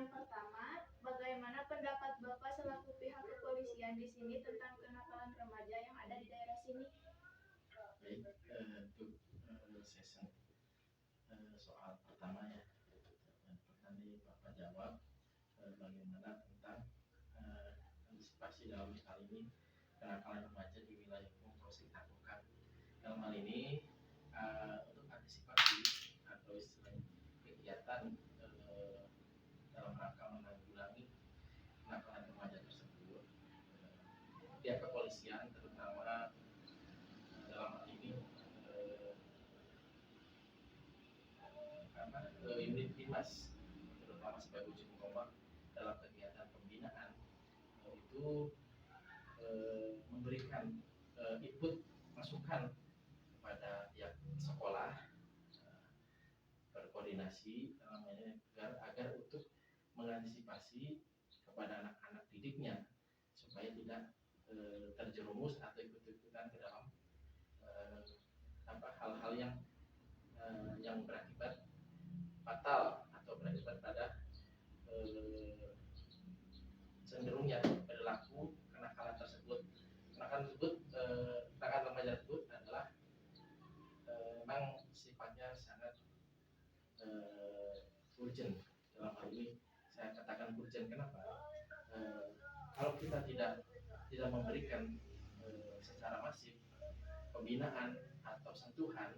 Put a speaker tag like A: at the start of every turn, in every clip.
A: Yang pertama, bagaimana pendapat Bapak selaku pihak kepolisian di sini tentang kenakalan remaja yang ada di daerah sini?
B: Baik, untuk sesi soal pertama ya, tadi Bapak jawab bagaimana tentang antisipasi dalam hal ini kenakalan remaja di wilayah hukum Polsek Narkoba. Dalam hal ini untuk antisipasi atau istilahnya kegiatan dalam rangka menanggulangi kenakalan remaja tersebut, pihak kepolisian terutama dalam hal ini unit Dimas terutama sebagai ujung tombak dalam kegiatan pembinaan itu memberikan input masukan kepada pihak sekolah, berkoordinasi dalam ini agar untuk mengantisipasi kepada anak-anak didiknya supaya tidak terjerumus atau ikut-ikutan ke dalam hal-hal yang berakibat fatal atau berakibat pada cenderungnya perilaku kenakalan tersebut. Kenakalan remaja tersebut adalah memang sifatnya sangat urgent. Dalam hal ini saya katakan urgent kenapa? Kalau kita tidak memberikan secara masif pembinaan atau sentuhan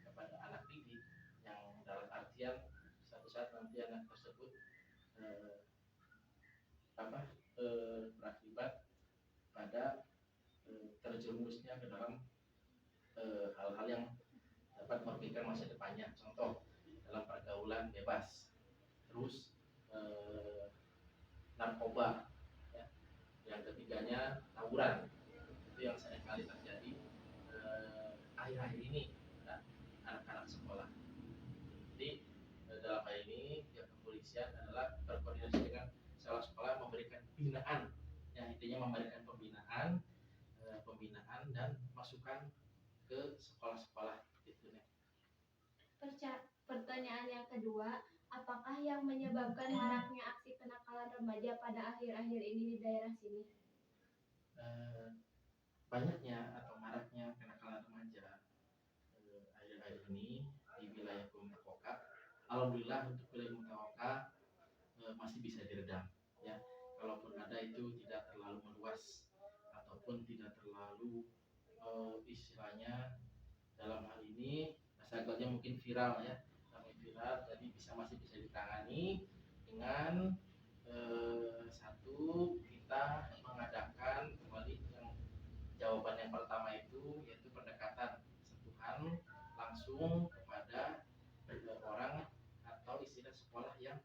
B: kepada anak didik yang dalam artian satu saat nanti anak tersebut berakibat pada terjerumusnya ke dalam hal-hal yang dapat merugikan masa depannya. Contoh dalam pergaulan bebas, terus narkoba, ya. Yang ketiganya tawuran. Itu yang seringkali terjadi akhir-akhir ini pada anak-anak sekolah. Jadi dalam hal ini pihak kepolisian adalah berkoordinasi dengan sekolah memberikan pembinaan, yang intinya memberikan pembinaan dan masukan ke sekolah-sekolah gitu ya.
A: Pertanyaan yang kedua, apakah yang menyebabkan maraknya aksi kenakalan remaja pada akhir-akhir ini di daerah sini?
B: Banyaknya atau maraknya kenakalan remaja akhir-akhir ini di wilayah Mutawakkil. Alhamdulillah untuk wilayah Mutawakkil masih bisa diredam ya. Kalaupun ada itu tidak terlalu meluas ataupun tidak terlalu istilahnya dalam hal ini bahasa mungkin viral ya, jadi masih bisa ditangani dengan satu, kita mengadakan kembali yang jawaban yang pertama itu yaitu pendekatan sentuhan langsung kepada orang atau istilah sekolah yang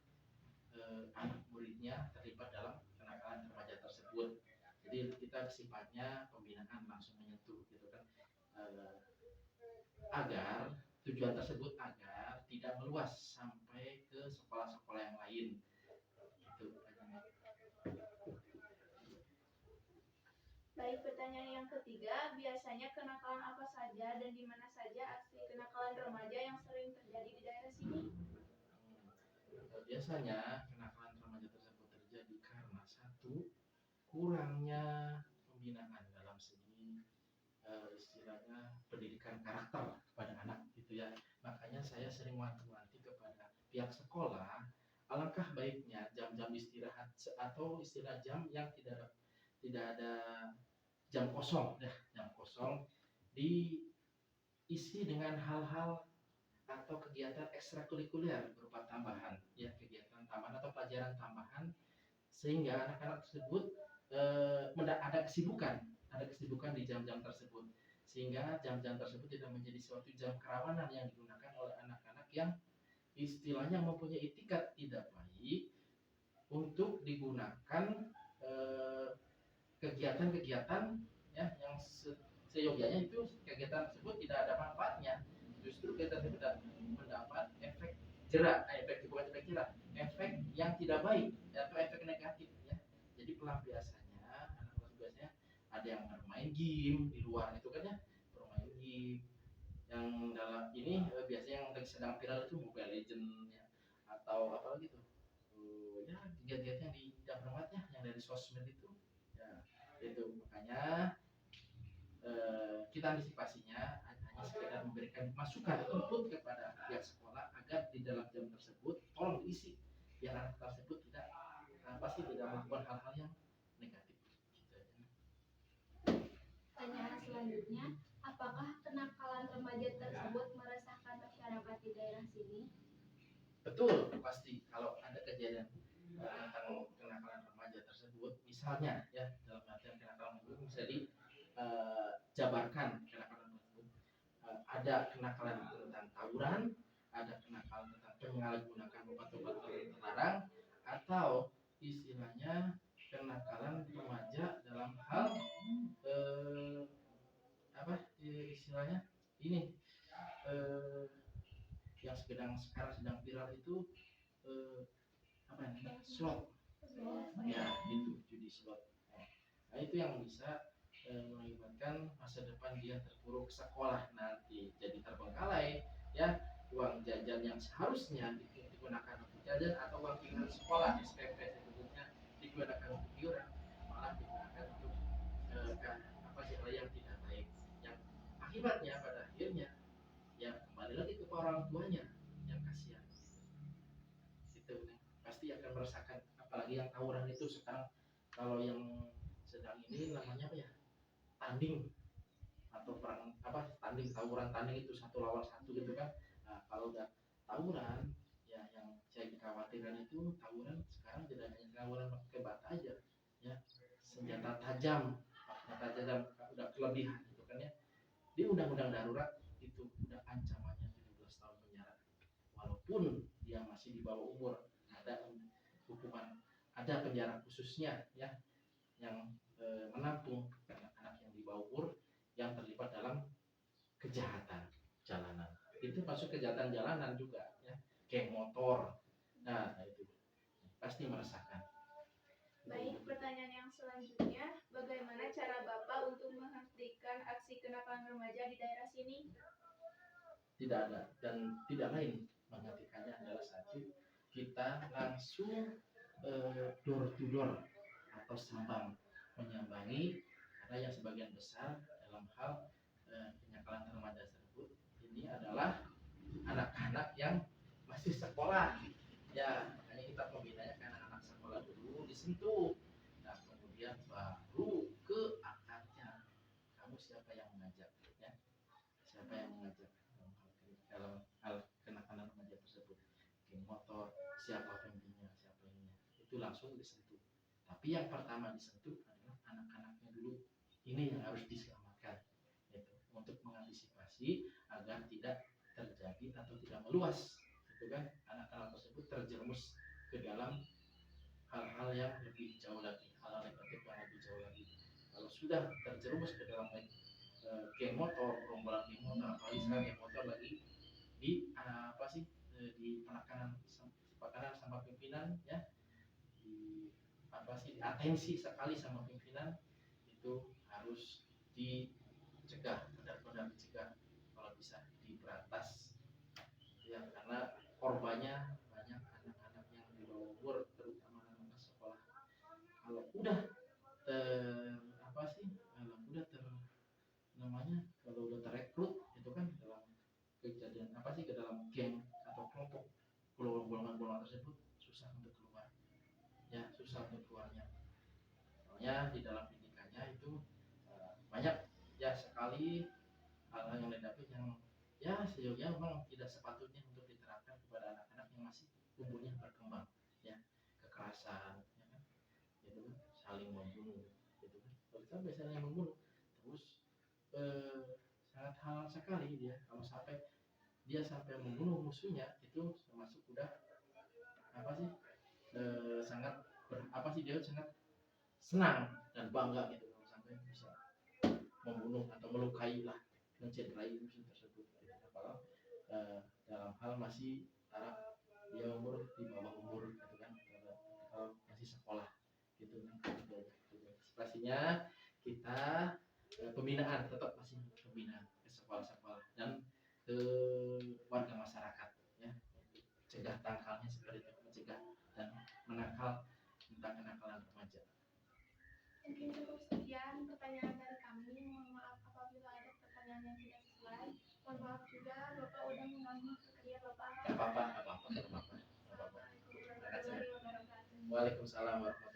B: anak muridnya terlibat dalam kenakalan remaja tersebut. Jadi kita sifatnya pembinaan langsung menyentuh gitu kan, agar tujuan tersebut agar tidak meluas sampai ke sekolah-sekolah yang lain.
A: Baik, pertanyaan yang ketiga, biasanya kenakalan apa saja dan di mana saja aksi kenakalan remaja yang sering terjadi di daerah sini?
B: Biasanya kenakalan remaja tersebut terjadi karena satu, kurangnya pembinaan dalam segi istilahnya pendidikan karakter kepada anak gitu ya. Makanya saya sering wanti-wanti kepada pihak sekolah, alangkah baiknya jam-jam istirahat atau istilah jam yang tidak ada jam kosong ya, jam kosong diisi dengan hal-hal atau kegiatan ekstrakurikuler berupa tambahan ya, kegiatan tambahan atau pelajaran tambahan sehingga anak-anak tersebut ada kesibukan di jam-jam tersebut, sehingga jam-jam tersebut tidak menjadi suatu jam kerawanan yang digunakan oleh anak-anak yang istilahnya mempunyai itikat tidak baik untuk digunakan kegiatan-kegiatan ya yang seyogyanya itu kegiatan tersebut tidak ada manfaatnya, justru kegiatan tersebut mendapat efek efek yang tidak baik atau efek negatif ya. Jadi pelampiasannya anak-anak biasanya ada yang bermain game di luar itu kan ya, bermain game yang dalam ini biasanya yang sedang viral itu Mobile Legend ya, atau apa gitu ya giat-giatnya di Damramat ya, yang dari sosmed itu ya. Itu makanya kita antisipasinya hanya sekedar memberikan masukan input kepada pihak sekolah agar di dalam jam tersebut tolong diisi biar anak tersebut tidak tidak melakukan hal-hal yang negatif gitu aja.
A: Pertanyaan selanjutnya, apakah kenakalan remaja tersebut meresahkan masyarakat di daerah sini?
B: Betul, pasti kalau ada kejadian tentang kenakalan remaja tersebut, misalnya ya dalam artian kenakalan itu bisa dijabarkan kenakalan tersebut. Ada kenakalan tentang tawuran, ada kenakalan tentang penyalahgunaan obat-obat terlarang, atau istilahnya kenakalan remaja dalam hal istilahnya ini yang sekarang sedang viral itu slot ya, itu judi slot. Nah itu yang bisa mengakibatkan masa depan dia terpuruk sekolah nanti jadi terbengkalai ya, uang jajan yang seharusnya digunakan untuk jajan atau uang iuran sekolah SPP sebetulnya digunakan untuk iuran malah digunakan untuk hal yang tidak baik yang akibatnya pada akhirnya ya kembali lagi ke orang tuanya yang kasihan itu pasti akan merasakan. Apalagi yang tawuran itu sekarang, kalau yang sedang ini namanya apa ya, tanding atau perang tanding itu satu lawan satu gitu kan. Nah kalau udah tawuran ya, yang saya dikhawatirkan itu tawuran sekarang tidak hanya tawuran pakai bata aja ya, senjata tajam udah kelebihan gitu kan ya. Di undang-undang darurat itu udah ancamannya 17 tahun penjara walaupun dia masih di bawah umur, ada hukuman, ada penjara khususnya ya yang menampung anak-anak yang di bawah umur yang terlibat dalam kejahatan jalanan. Itu masuk kejahatan jalanan juga ya, geng motor. Nah itu pasti merasakan.
A: Baik, pertanyaan yang selanjutnya, bagaimana cara Bapak untuk menghentikan aksi kenakalan remaja di daerah sini?
B: Tidak ada dan tidak lain, menghentikannya adalah satu, kita langsung door to door atau sambang menyambangi, karena yang sebagian besar dalam hal kenakalan remaja tersebut ini adalah anak-anak yang masih sekolah ya, makanya kita pembinanya ke anak-anak sekolah dulu disentuh, nah kemudian baru ke akarnya, kamu siapa yang mengajak ya, siapa yang mengajak dalam hal kenakalan remaja tersebut, geng motor, siapa pembimbingnya, siapa ininya, itu langsung disentuh. Tapi yang pertama disentuh adalah anak-anaknya dulu, ini yang harus diselamatkan gitu, untuk mengantisipasi agar tidak terjadi atau tidak meluas gitu kan, anak-anak tersebut terjerumus ke dalam hal-hal yang lebih jauh lagi, hal-hal negatif yang lebih jauh lagi. Kalau sudah terjerumus ke dalam geng motor, gerombolan geng motor, apalagi sekarang geng motor lagi di di penekanan sama pimpinan ya, di atensi sekali sama pimpinan, itu harus dicegah, benar-benar dicegah, kalau bisa diberantas ya, karena korbannya banyak anak-anak yang di bawah umur, terutama anak-anak sekolah. Kalau udah kalau udah terekrut itu kan dalam kejadian ke dalam geng atau kelompok golongan-golongan tersebut, susah untuk keluar ya, susah untuk keluarnya. Soalnya di dalam pendidikannya itu banyak ya sekali hal-hal yang negatif yang ya sejauhnya memang tidak sepatutnya untuk diterapkan kepada anak-anak yang masih umurnya berkembang ya, kekerasan ya kan, gitu kan, saling membunuh gitu kan, kalau sampai saling membunuh terus sangat hal sekali dia kalau sampai dia sampai membunuh musuhnya, itu termasuk udah sangat dia sangat senang dan bangga gitu kalau sampai bisa membunuh atau melukai lah, mencederai musuh tersebut gitu. Apalagi dalam hal masih taraf dia umur di bawah umur gitu kan, kalau masih sekolah gitu kan. Pastinya kita pembinaan tetap masih pembinaan ke sekolah-sekolah dan ke warga masyarakat ya, cegah tangkalnya seperti itu, mencegah dan menangkal kenakalan remaja.
A: Mungkin cukup sekian pertanyaan dari kami. Mohon maaf apabila ada pertanyaan yang tidak sesuai. Mohon maaf juga Bapak udah mengganggu pekerja Bapak.
B: Gak apa-apa.
A: Assalamualaikum warahmatullahi wabarakatuh.
B: Waalaikumsalam warahmatullahi wabarakatuh.